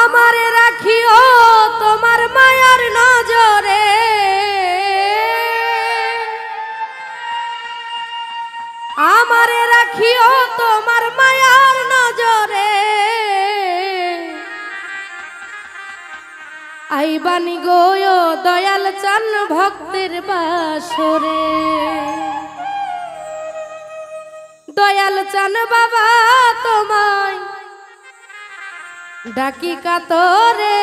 আমারে রাখিও তোমার মায়ার নজরে, আমারে রাখিও তোমার মায়ার নজরে। আইবানি গো দয়াল চান ভক্তের বাসরে, দয়াল চান বাবা তোমায় ডাকি কাতরে।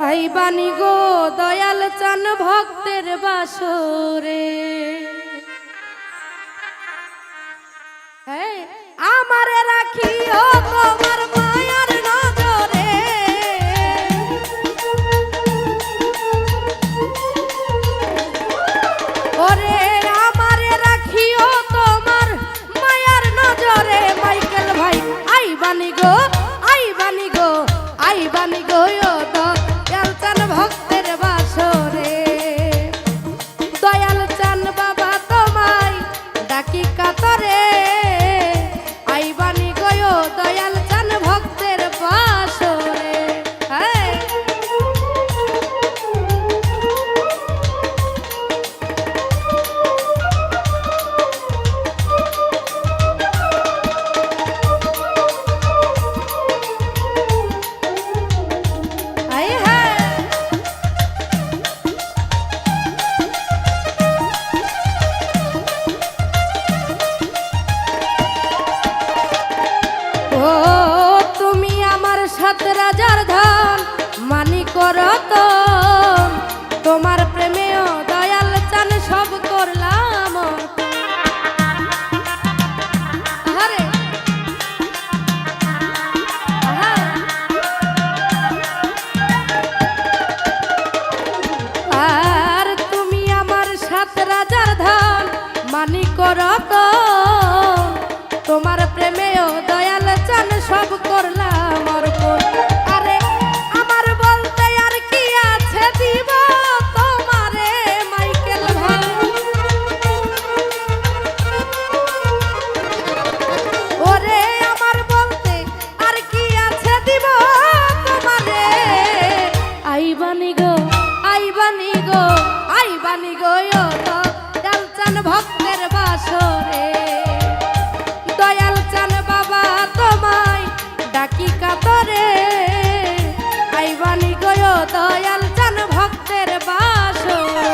আইবানি গো দয়াল চান ভক্তের বাসরে। আমারে রাখিও তোমার মায়ার নজরে, ওরে আমারে রাখিও তোমার মায়ার নজরে। মাইকেল ভাই আইবানি গো, আইবানি গো, আইবানি গো দয়াল চান ভক্তের বাসরে। দয়াল চান বাবা তোমায় ডাকি কাতরে। আইবানি গো দয়াল চান ভক্তের বাসরে। সাত রাজার ধন মানি করত, তোমার প্রেমেও দয়াল চান সব করলাম। আর তুমি আমার সাত রাজার ধন মানি করত, তোমার প্রেমেও দয়াল চান সব করলাম। আরে আমার বলতে আর কি আছে দিব তোমারে মাইকেল ভাই, ওরে আমার বলতে আর কি আছে দিব তোমারে। আইবানি গো, আইবানি গো, আইবানি গো দয়াল চান ভক্তের বাসরে। দয়াল চান বাবা তোমায় ডাকি কাতরে। আইবানি গো দয়াল চান ভক্তের বাসরে।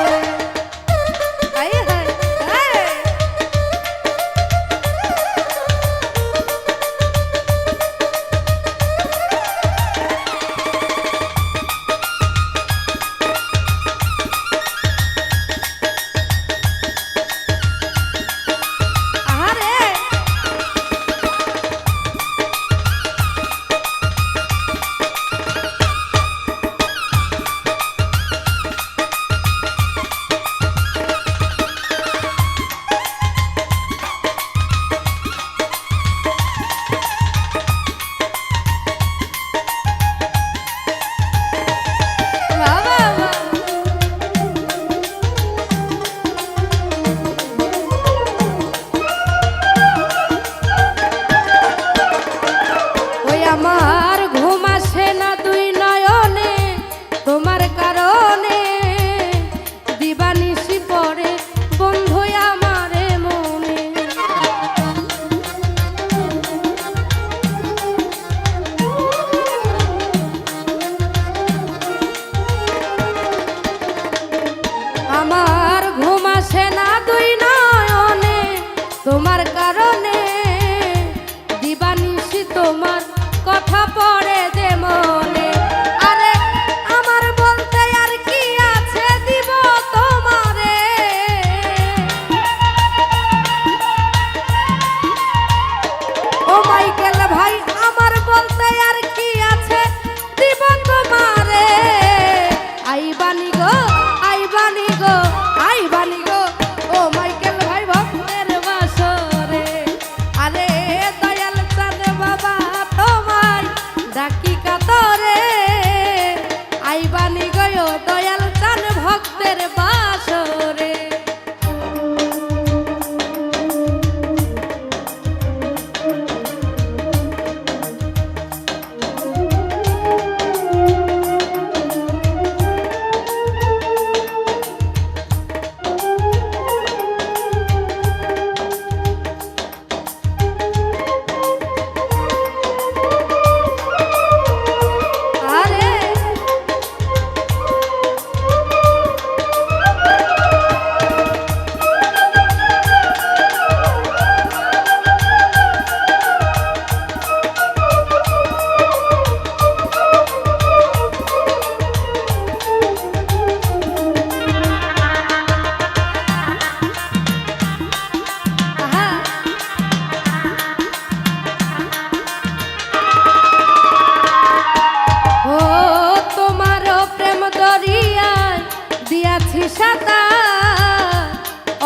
সাঁতার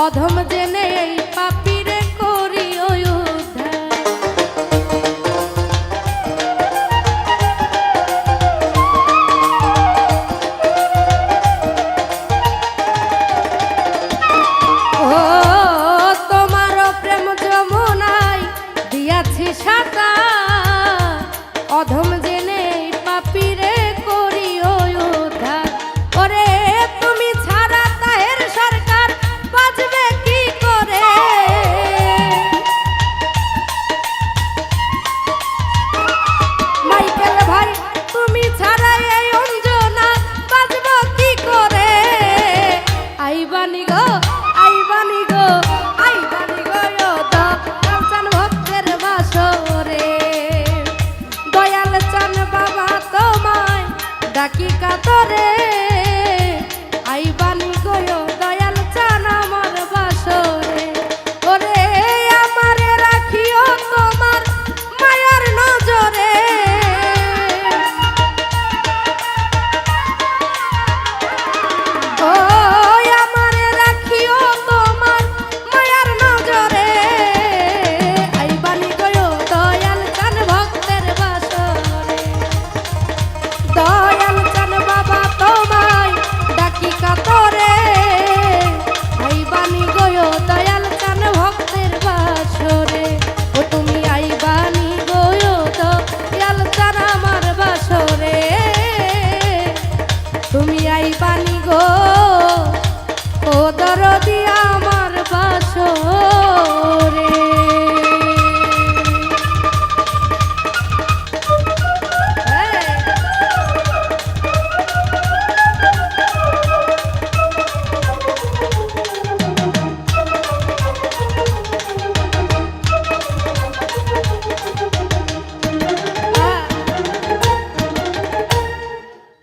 অধম জেনে এই পাপীরে করি উদ্ধার। ও তোমার প্রেম যমুনায় দিয়াছি সাঁতার অধম জেনে এই পাপীরে করি উদ্ধার। ওরে তুমি ছাড়া তাহের সরকার বাঁচবে কি করে? মাইকেল ভাই তুমি ছাড়া এই অঞ্জনা বাঁচব কি করে? আইবানি গো আইবানি গো আইবানি গো তো কালচান ভক্তের বাসরে দয়াল চান বাবা তোমায় ডাকি কাতরে।